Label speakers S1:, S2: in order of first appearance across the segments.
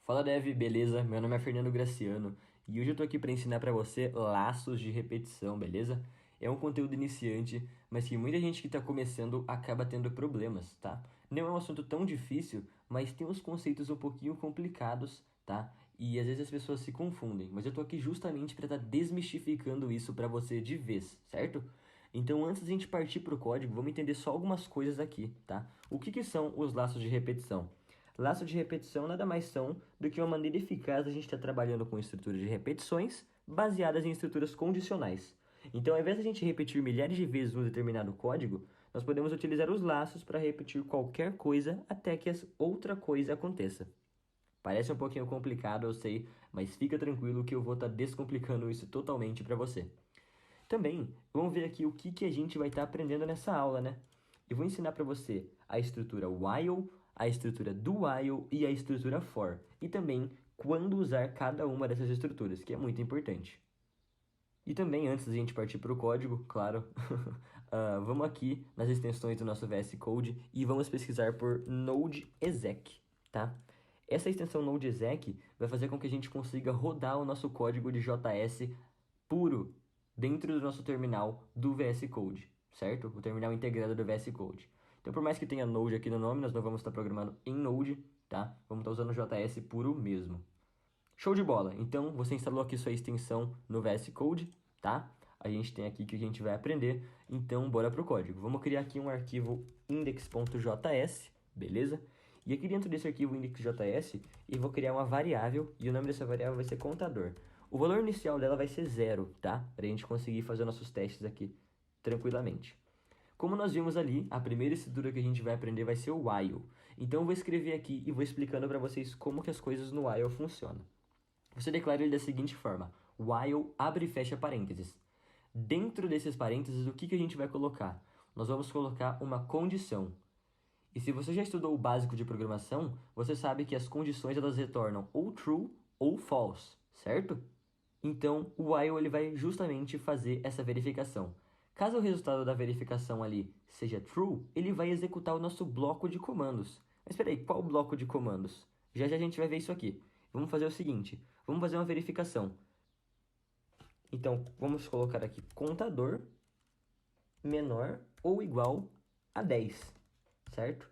S1: Fala Dev, beleza? Meu nome é Fernando Graciano e hoje eu tô aqui para ensinar para você laços de repetição, beleza? É um conteúdo iniciante, mas que muita gente que está começando acaba tendo problemas, tá? Não é um assunto tão difícil, mas tem uns conceitos um pouquinho complicados, tá? E às vezes as pessoas se confundem, mas eu tô aqui justamente para estar desmistificando isso para você de vez, certo? Então, antes de a gente partir para o código, vamos entender só algumas coisas aqui, tá? O que são os laços de repetição? Laços de repetição nada mais são do que uma maneira eficaz de a gente estar trabalhando com estruturas de repetições baseadas em estruturas condicionais. Então, ao invés de a gente repetir milhares de vezes um determinado código, nós podemos utilizar os laços para repetir qualquer coisa até que outra coisa aconteça. Parece um pouquinho complicado, eu sei, mas fica tranquilo que eu vou estar descomplicando isso totalmente para você. Também, vamos ver aqui o que a gente vai estar aprendendo nessa aula, né? Eu vou ensinar para você a estrutura while, a estrutura do while e a estrutura for. E também quando usar cada uma dessas estruturas, que é muito importante. E também, antes da gente partir para o código, claro, vamos aqui nas extensões do nosso VS Code e vamos pesquisar por Node.exec, tá? Essa extensão Node.exec vai fazer com que a gente consiga rodar o nosso código de JS puro dentro do nosso terminal do VS Code, certo? O terminal integrado do VS Code. Então, por mais que tenha Node aqui no nome, nós não vamos estar programando em Node, tá? Vamos estar usando JS puro mesmo. Show de bola! Então, você instalou aqui sua extensão no VS Code, tá? A gente tem aqui que a gente vai aprender, então bora pro código. Vamos criar aqui um arquivo index.js, beleza? E aqui dentro desse arquivo index.js, eu vou criar uma variável, e o nome dessa variável vai ser contador. O valor inicial dela vai ser 0, tá? Para a gente conseguir fazer nossos testes aqui tranquilamente. Como nós vimos ali, a primeira estrutura que a gente vai aprender vai ser o while. Então eu vou escrever aqui e vou explicando para vocês como que as coisas no while funcionam. Você declara ele da seguinte forma: while abre e fecha parênteses. Dentro desses parênteses, o que a gente vai colocar? Nós vamos colocar uma condição. E se você já estudou o básico de programação, você sabe que as condições elas retornam ou true ou false, certo? Então, o while ele vai justamente fazer essa verificação. Caso o resultado da verificação ali seja true, ele vai executar o nosso bloco de comandos. Mas espera aí, qual bloco de comandos? Já a gente vai ver isso aqui. Vamos fazer o seguinte, vamos fazer uma verificação. Então, vamos colocar aqui contador menor ou igual a 10, certo?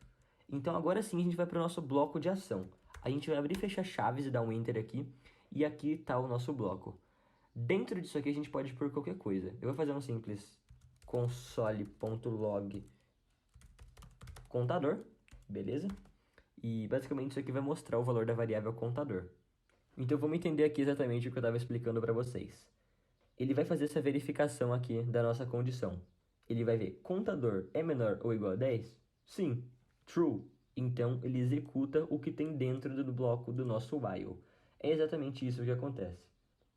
S1: Então, agora sim a gente vai para o nosso bloco de ação. A gente vai abrir e fechar chaves e dar um enter aqui. E aqui está o nosso bloco. Dentro disso aqui a gente pode pôr qualquer coisa. Eu vou fazer um simples console.log contador, beleza? E basicamente isso aqui vai mostrar o valor da variável contador. Então vamos entender aqui exatamente o que eu estava explicando para vocês. Ele vai fazer essa verificação aqui da nossa condição. Ele vai ver, contador é menor ou igual a 10? Sim, true. Então ele executa o que tem dentro do bloco do nosso while. É exatamente isso que acontece.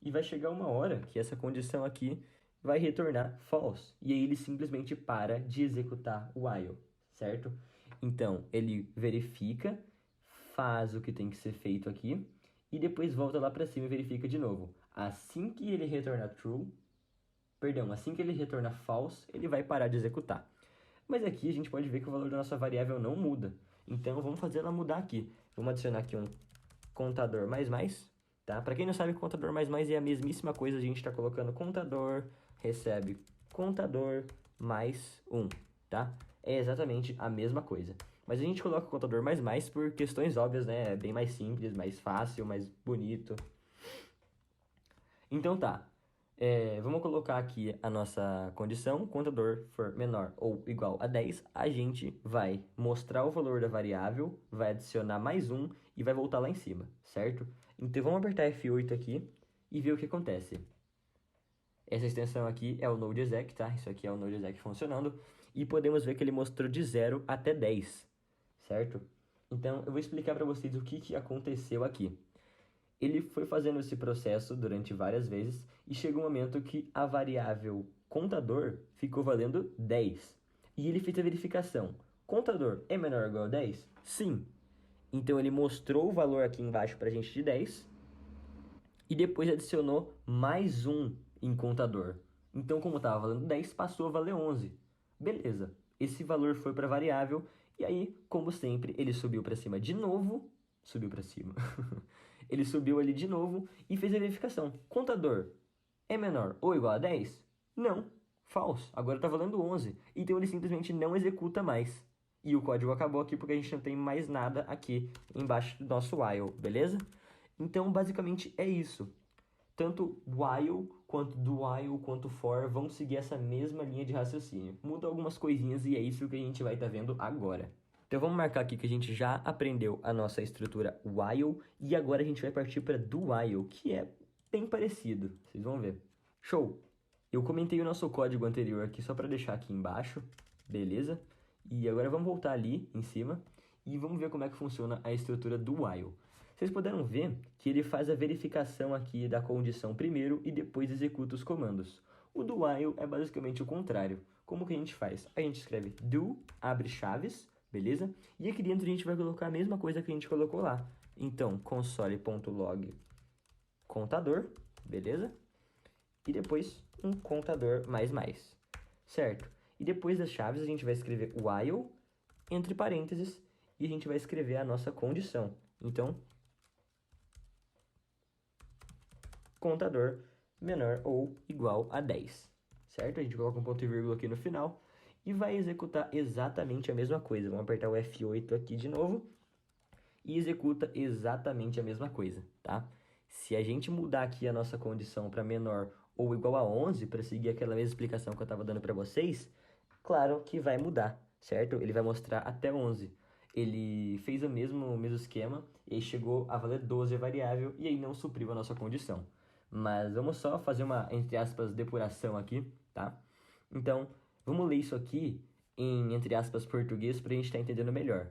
S1: E vai chegar uma hora que essa condição aqui vai retornar false. E aí ele simplesmente para de executar o while, certo? Então ele verifica, faz o que tem que ser feito aqui e depois volta lá para cima e verifica de novo. Assim que ele retornar assim que ele retornar false, ele vai parar de executar. Mas aqui a gente pode ver que o valor da nossa variável não muda. Então vamos fazer ela mudar aqui. Vamos adicionar aqui um contador mais, tá? Para quem não sabe, contador mais é a mesmíssima coisa. A gente está colocando contador, recebe contador mais 1, tá? É exatamente a mesma coisa. Mas a gente coloca o contador mais por questões óbvias, né? É bem mais simples, mais fácil, mais bonito. Então tá. Vamos colocar aqui a nossa condição, contador for menor ou igual a 10, a gente vai mostrar o valor da variável, vai adicionar mais 1 e vai voltar lá em cima, certo? Então vamos apertar F8 aqui e ver o que acontece. Essa extensão aqui é o Node.exec, tá? Isso aqui é o Node.exec funcionando. E podemos ver que ele mostrou de 0 até 10, certo? Então eu vou explicar para vocês o que aconteceu aqui. Ele foi fazendo esse processo durante várias vezes e chegou um momento que a variável contador ficou valendo 10. E ele fez a verificação. Contador é menor ou igual a 10? Sim. Então ele mostrou o valor aqui embaixo para a gente de 10 e depois adicionou mais 1 em contador. Então, como estava valendo 10, passou a valer 11. Beleza. Esse valor foi para a variável e aí, como sempre, ele subiu para cima de novo subiu para cima. Ele subiu ali de novo e fez a verificação. Contador é menor ou igual a 10? Não, falso. Agora está valendo 11. Então ele simplesmente não executa mais. E o código acabou aqui porque a gente não tem mais nada aqui embaixo do nosso while, beleza? Então, basicamente é isso. Tanto while, quanto do while, quanto for vão seguir essa mesma linha de raciocínio. Muda algumas coisinhas e é isso que a gente vai estar vendo agora. Então vamos marcar aqui que a gente já aprendeu a nossa estrutura while e agora a gente vai partir para do while, que é bem parecido, vocês vão ver. Show! Eu comentei o nosso código anterior aqui só para deixar aqui embaixo, beleza? E agora vamos voltar ali em cima e vamos ver como é que funciona a estrutura do while. Vocês puderam ver que ele faz a verificação aqui da condição primeiro e depois executa os comandos. O do while é basicamente o contrário. Como que a gente faz? A gente escreve do, abre chaves, beleza? E aqui dentro a gente vai colocar a mesma coisa que a gente colocou lá. Então, console.log contador, beleza? E depois um contador mais, certo? E depois das chaves a gente vai escrever while, entre parênteses, e a gente vai escrever a nossa condição. Então, contador menor ou igual a 10, certo? A gente coloca um ponto e vírgula aqui no final e vai executar exatamente a mesma coisa. Vamos apertar o F8 aqui de novo e executa exatamente a mesma coisa, tá? Se a gente mudar aqui a nossa condição para menor ou igual a 11, para seguir aquela mesma explicação que eu estava dando para vocês, claro que vai mudar, certo? Ele vai mostrar até 11. Ele fez o mesmo esquema e chegou a valer 12 a variável e aí não supriu a nossa condição. Mas vamos só fazer uma, entre aspas, depuração aqui, tá? Então, vamos ler isso aqui em, entre aspas, português para a gente estar entendendo melhor.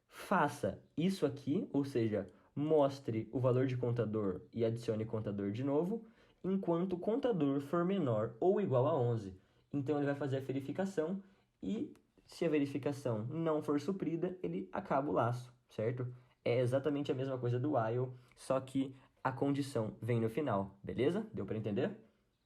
S1: Faça isso aqui, ou seja, mostre o valor de contador e adicione contador de novo, enquanto o contador for menor ou igual a 11. Então, ele vai fazer a verificação e, se a verificação não for suprida, ele acaba o laço, certo? É exatamente a mesma coisa do while, só que a condição vem no final, beleza? Deu para entender?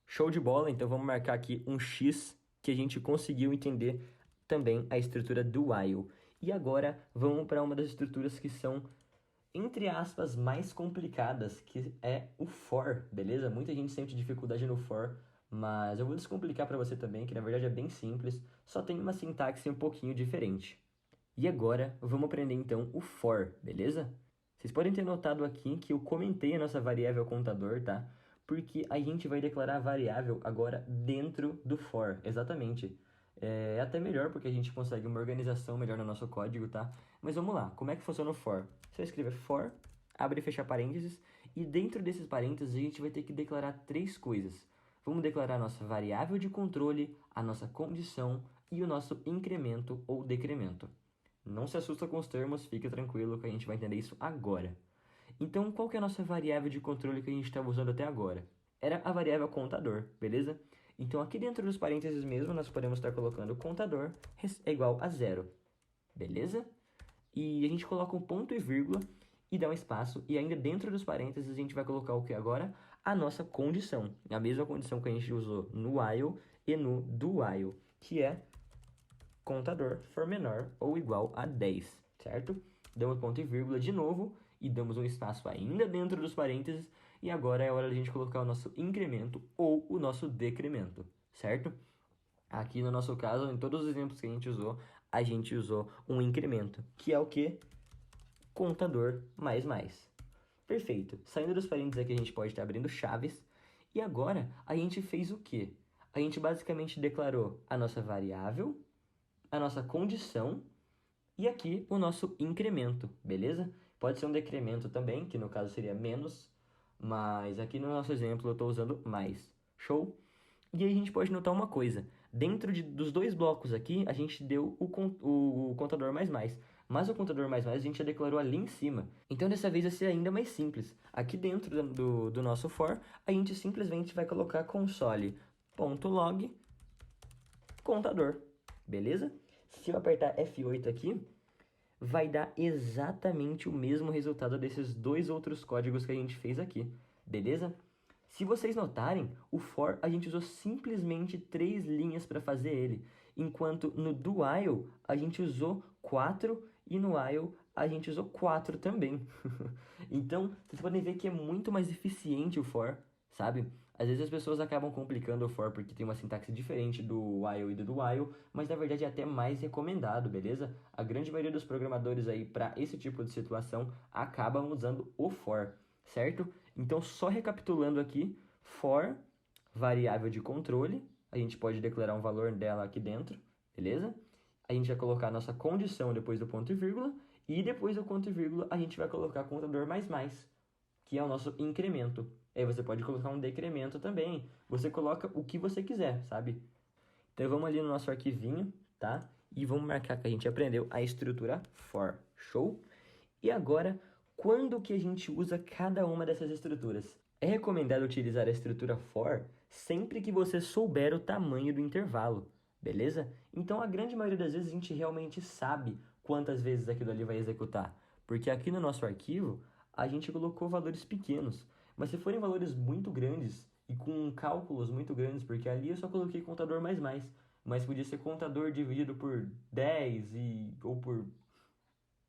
S1: Show de bola, então vamos marcar aqui um X que a gente conseguiu entender também a estrutura do while. E agora vamos para uma das estruturas que são, entre aspas, mais complicadas, que é o for, beleza? Muita gente sente dificuldade no for, mas eu vou descomplicar para você também, que na verdade é bem simples, só tem uma sintaxe um pouquinho diferente. E agora vamos aprender então o for, beleza? Vocês podem ter notado aqui que eu comentei a nossa variável contador, tá? Porque a gente vai declarar a variável agora dentro do for, exatamente. É até melhor porque a gente consegue uma organização melhor no nosso código, tá? Mas vamos lá, como é que funciona o for? Você vai escrever for, abre e fecha parênteses, e dentro desses parênteses a gente vai ter que declarar três coisas. Vamos declarar a nossa variável de controle, a nossa condição e o nosso incremento ou decremento. Não se assusta com os termos, fica tranquilo que a gente vai entender isso agora. Então, qual que é a nossa variável de controle que a gente estava usando até agora? Era a variável contador, beleza? Então, aqui dentro dos parênteses mesmo, nós podemos estar colocando contador é igual a 0, beleza? E a gente coloca um ponto e vírgula e dá um espaço, e ainda dentro dos parênteses a gente vai colocar o que agora? A nossa condição, a mesma condição que a gente usou no while e no do while, que é contador for menor ou igual a 10, certo? Damos ponto e vírgula de novo e damos um espaço ainda dentro dos parênteses e agora é hora de a gente colocar o nosso incremento ou o nosso decremento, certo? Aqui no nosso caso, em todos os exemplos que a gente usou um incremento, que é o que? Contador mais. Perfeito. Saindo dos parênteses aqui, a gente pode estar abrindo chaves. E agora, a gente fez o quê? A gente basicamente declarou a nossa variável, a nossa condição e aqui o nosso incremento, beleza? Pode ser um decremento também, que no caso seria menos, mas aqui no nosso exemplo eu estou usando mais. Show? E aí a gente pode notar uma coisa. Dentro dos dois blocos aqui, a gente deu o contador mais, mas o contador mais a gente já declarou ali em cima. Então dessa vez vai ser ainda mais simples. Aqui dentro do nosso for, a gente simplesmente vai colocar console.log contador. Beleza? Se eu apertar F8 aqui, vai dar exatamente o mesmo resultado desses dois outros códigos que a gente fez aqui. Beleza? Se vocês notarem, o for a gente usou simplesmente 3 linhas para fazer ele, enquanto no do while a gente usou 4 e no while a gente usou 4 também. Então, vocês podem ver que é muito mais eficiente o for, sabe? Às vezes as pessoas acabam complicando o for porque tem uma sintaxe diferente do while e do while, mas na verdade é até mais recomendado, beleza? A grande maioria dos programadores aí para esse tipo de situação acabam usando o for, certo? Então, só recapitulando aqui, for, variável de controle, a gente pode declarar um valor dela aqui dentro, beleza? A gente vai colocar a nossa condição depois do ponto e vírgula, e depois do ponto e vírgula a gente vai colocar contador mais, que é o nosso incremento. Aí você pode colocar um decremento também. Você coloca o que você quiser, sabe? Então vamos ali no nosso arquivinho, tá? E vamos marcar que a gente aprendeu a estrutura for. Show? E agora, quando que a gente usa cada uma dessas estruturas? É recomendado utilizar a estrutura for sempre que você souber o tamanho do intervalo, beleza? Então, a grande maioria das vezes a gente realmente sabe quantas vezes aquilo ali vai executar, porque aqui no nosso arquivo a gente colocou valores pequenos, mas se forem valores muito grandes e com cálculos muito grandes, porque ali eu só coloquei contador mais, mas podia ser contador dividido por 10 ou por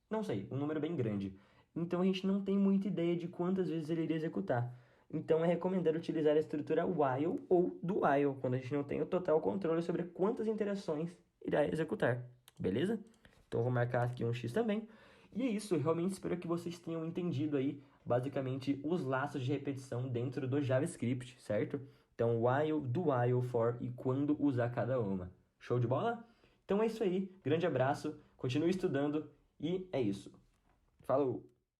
S1: não sei, um número bem grande. Então a gente não tem muita ideia de quantas vezes ele iria executar. Então é recomendado utilizar a estrutura while ou do while, quando a gente não tem o total controle sobre quantas interações irá executar. Beleza? Então eu vou marcar aqui um X também. E é isso, eu realmente espero que vocês tenham entendido aí, basicamente, os laços de repetição dentro do JavaScript, certo? Então, while, do while, for e quando usar cada uma. Show de bola? Então é isso aí, grande abraço, continue estudando e é isso. Falou!